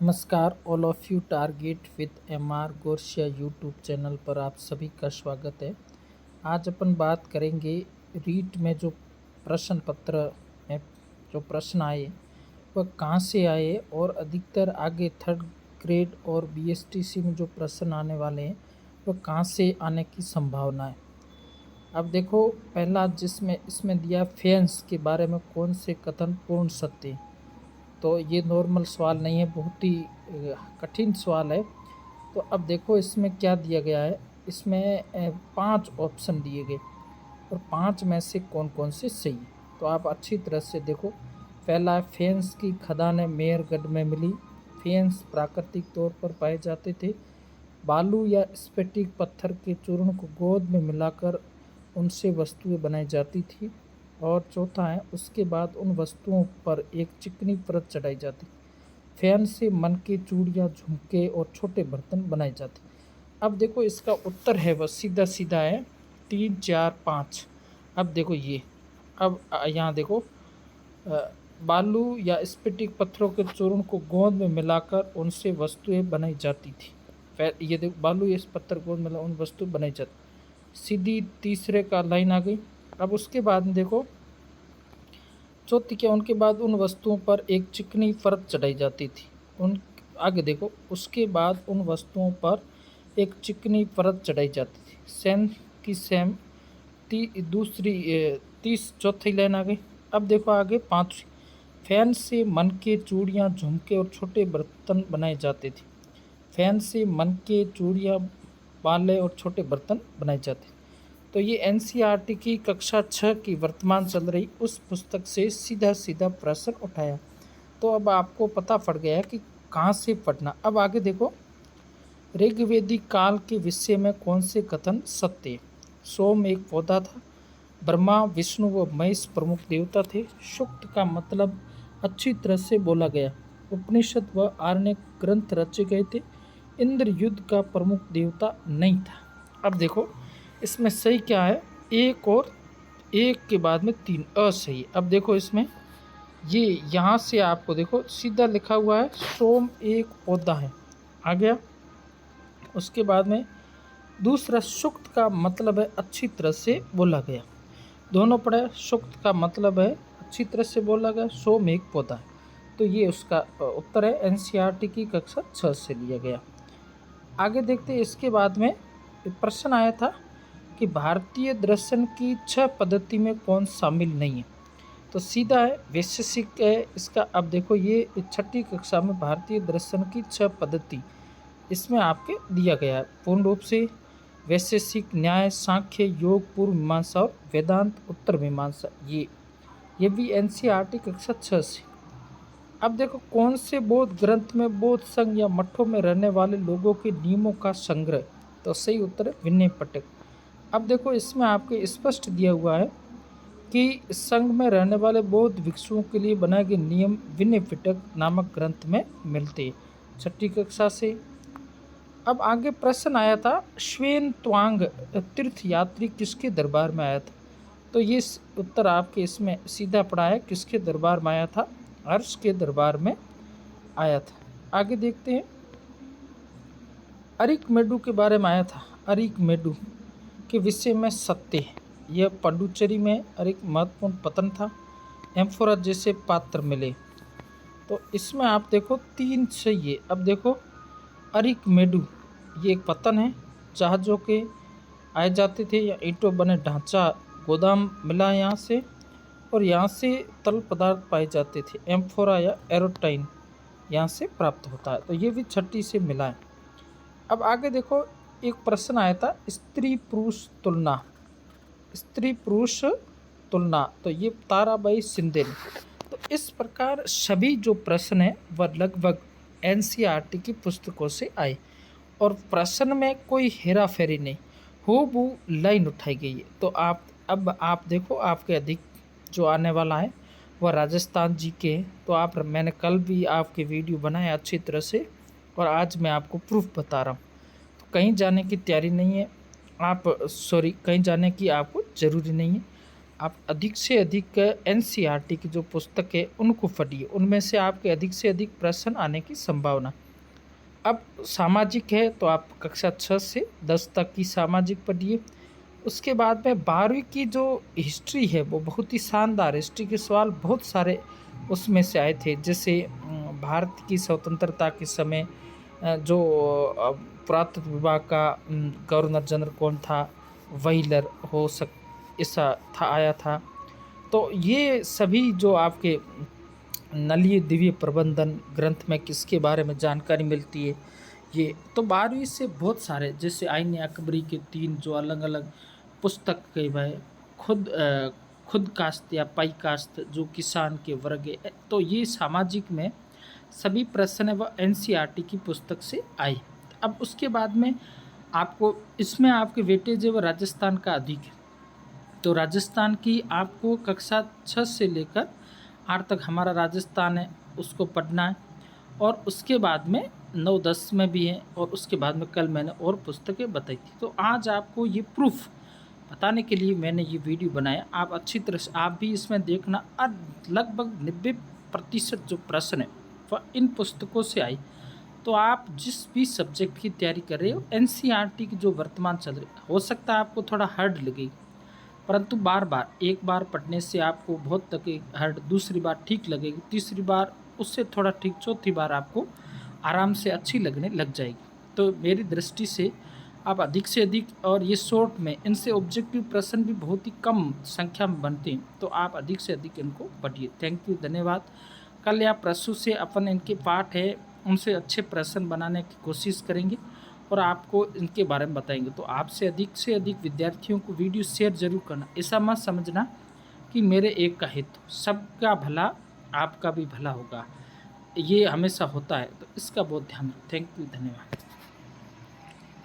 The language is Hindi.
नमस्कार all of you target with MR Gorasiya YouTube channel पर आप सभी का स्वागत है। आज अपन बात करेंगे रीट में जो प्रश्न पत्र में जो प्रश्न आए वह कहाँ से आए और अधिकतर आगे थर्ड ग्रेड और बीएसटीसी में जो प्रश्न आने वाले हैं वह कहाँ से आने की संभावना है। अब देखो, पहला जिसमें इसमें दिया फेंस के बारे में कौन से कथन पूर्ण सत्य हैं। तो ये नॉर्मल सवाल नहीं है, बहुत ही कठिन सवाल है। तो अब देखो इसमें क्या दिया गया है। इसमें 5 ऑप्शन दिए गए और 5 में से कौन कौन से सही है। तो आप अच्छी तरह से देखो। पहला है, फेंस की खदानें मेहरगढ़ में मिली। फेंस प्राकृतिक तौर पर पाए जाते थे। बालू या स्फटिक पत्थर के चूर्ण को गोद में मिलाकर उनसे वस्तुएं बनाई जाती थी। और चौथा है, उसके बाद उन वस्तुओं पर एक चिकनी परत चढ़ाई जाती। फैन से मन के चूड़ियाँ, झुमके और छोटे बर्तन बनाए जाते। अब देखो इसका उत्तर है वह सीधा सीधा है 3, 4, 5। अब देखो ये, अब यहाँ देखो, बालू या स्फटिक पत्थरों के चूर्ण को गोंद में मिलाकर उनसे वस्तुएं बनाई जाती थी। ये देखो, बालू या पत्थर गोंद मिला उन वस्तु बनाई जाती। सीधी तीसरे का लाइन आ गई। अब उसके बाद में देखो चौथी क्या, उनके बाद उन वस्तुओं पर एक चिकनी परत चढ़ाई जाती थी। उन आगे देखो, उसके बाद उन वस्तुओं पर एक चिकनी परत चढ़ाई जाती थी। सेम की सेम दूसरी 30 चौथी लाइन आ गई। अब देखो आगे पाँचवीं, फैन से मन के चूड़ियाँ, झुमके और छोटे बर्तन बनाए जाते थे। फैन से मन के चूड़ियाँ, बाले और छोटे बर्तन बनाए जाते थे। तो ये एनसीईआरटी की कक्षा 6 की वर्तमान चल रही उस पुस्तक से सीधा सीधा प्रश्न उठाया। तो अब आपको पता पड़ गया है कि कहाँ से पढ़ना। अब आगे देखो, ऋग्वेदिक काल के विषय में कौन से कथन सत्य है। सोम एक पौधा था। ब्रह्मा, विष्णु व महेश प्रमुख देवता थे। सूक्त का मतलब अच्छी तरह से बोला गया। उपनिषद व आरण्य ग्रंथ रचे गए थे। इंद्र युद्ध का प्रमुख देवता नहीं था। अब देखो इसमें सही क्या है, एक और एक के बाद में 3 असही। अब देखो इसमें ये यहाँ से आपको देखो सीधा लिखा हुआ है सोम एक पौधा है, आ गया। उसके बाद में दूसरा, सूक्त का मतलब है अच्छी तरह से बोला गया। दोनों पढ़े, सूक्त का मतलब है अच्छी तरह से बोला गया, सोम एक पौधा है। तो ये उसका उत्तर है, एनसीईआरटी की कक्षा 6 से लिया गया। आगे देखते हैं, इसके बाद में प्रश्न आया था कि भारतीय दर्शन की 6 पद्धति में कौन शामिल नहीं है। तो सीधा है वैशेषिक है इसका। अब देखो ये 6ठी कक्षा में भारतीय दर्शन की 6 पद्धति इसमें आपके दिया गया है पूर्ण रूप से। वैशेषिक, न्याय, सांख्य, योग, पूर्व मीमांसा और वेदांत उत्तर मीमांसा। ये भी एनसीईआरटी कक्षा 6 से। अब देखो कौन से बौद्ध ग्रंथ में बौद्ध संघ या मठों में रहने वाले लोगों के नियमों का संग्रह। तो सही उत्तर है विनय पिटक। अब देखो इसमें आपके स्पष्ट दिया हुआ है कि संघ में रहने वाले बौद्ध भिक्षुओं के लिए बनाए गए नियम विनय पिटक नामक ग्रंथ में मिलते हैं, 6ठी कक्षा से। अब आगे प्रश्न आया था, श्वेन त्वांग तीर्थ यात्री किसके दरबार में आया था। तो ये उत्तर आपके इसमें सीधा पड़ा है, किसके दरबार में आया था, हर्ष के दरबार में आया था। आगे देखते हैं, अरिक मेडू के बारे में आया था। अरिक मेडू के विषय में सत्य है। यह पांडुचेरी में अरिक महत्वपूर्ण पतन था। एम्फोरा जैसे पात्र मिले। तो इसमें आप देखो 3 सही है। अब देखो अरिक मेडू ये एक पतन है, जहाज़ों के आए जाते थे या ईंटों बने ढांचा गोदाम मिला यहाँ से, और यहाँ से तरल पदार्थ पाए जाते थे। एम्फोरा या एरोटाइन यहाँ से प्राप्त होता है। तो ये भी 6ठी से मिला है। अब आगे देखो, एक प्रश्न आया था स्त्री पुरुष तुलना। स्त्री पुरुष तुलना, तो ये ताराबाई शिंदे ने। तो इस प्रकार सभी जो प्रश्न हैं वह लगभग एनसीईआरटी की पुस्तकों से आए और प्रश्न में कोई हेरा फेरी नहीं, हूबहू लाइन उठाई गई है। तो अब आप देखो आपके अधिक जो आने वाला है वह राजस्थान जी के हैं। तो मैंने कल भी आपके वीडियो बनाए अच्छी तरह से और आज मैं आपको प्रूफ बता रहा हूँ। तो कहीं जाने की तैयारी नहीं है, कहीं जाने की आपको ज़रूरी नहीं है। आप अधिक से अधिक एनसीईआरटी की जो पुस्तक है उनको पढ़िए, उनमें से आपके अधिक से अधिक प्रश्न आने की संभावना। अब सामाजिक है तो आप कक्षा 6 से 10 तक की सामाजिक पढ़िए। उसके बाद में 12वीं की जो हिस्ट्री है वो बहुत ही शानदार, हिस्ट्री के सवाल बहुत सारे उसमें से आए थे। जैसे भारत की स्वतंत्रता के समय जो पुरातत्व विभाग का गवर्नर जनरल कौन था, व्हीलर हो सक ऐसा था आया था। तो ये सभी जो आपके नलीय दिव्य प्रबंधन ग्रंथ में किसके बारे में जानकारी मिलती है, ये तो 12वीं से बहुत सारे, जैसे आईन अकबरी के 3 जो अलग अलग पुस्तक के भाई खुद काश्त या पाई काश्त जो किसान के वर्ग है, तो ये सामाजिक में सभी प्रश्न व एनसीईआरटी की पुस्तक से आए। अब उसके बाद में आपको इसमें आपके वेटेज है वो राजस्थान का अधिक है, तो राजस्थान की आपको कक्षा 6 से लेकर 8 तक हमारा राजस्थान है उसको पढ़ना है। और उसके बाद में 9-10 में भी है, और उसके बाद में कल मैंने और पुस्तकें बताई थी। तो आज आपको ये प्रूफ बताने के लिए मैंने ये वीडियो बनाया। आप अच्छी तरह से आप भी इसमें देखना। लगभग 90% जो प्रश्न है वह इन पुस्तकों से आई। तो आप जिस भी सब्जेक्ट की तैयारी कर रहे हो, एनसीईआरटी की जो वर्तमान चल रही है, हो सकता है आपको थोड़ा हार्ड लगेगी, परंतु बार बार एक बार पढ़ने से आपको बहुत तक हार्ड, दूसरी बार ठीक लगेगी, तीसरी बार उससे थोड़ा ठीक, चौथी बार आपको आराम से अच्छी लगने लग जाएगी। तो मेरी दृष्टि से आप अधिक से अधिक, और ये शॉर्ट में इनसे ऑब्जेक्टिव प्रश्न भी बहुत ही कम संख्या में बनते हैं, तो आप अधिक से अधिक इनको पढ़िए। थैंक यू, धन्यवाद। कल या परसों से अपन इनके पाठ है उनसे अच्छे प्रश्न बनाने की कोशिश करेंगे और आपको इनके बारे में बताएंगे। तो आपसे अधिक से अधिक विद्यार्थियों को वीडियो शेयर जरूर करना। ऐसा मत समझना कि मेरे एक का हित, सबका भला आपका भी भला होगा, ये हमेशा होता है, तो इसका बहुत ध्यान रखें। थैंक यू, धन्यवाद।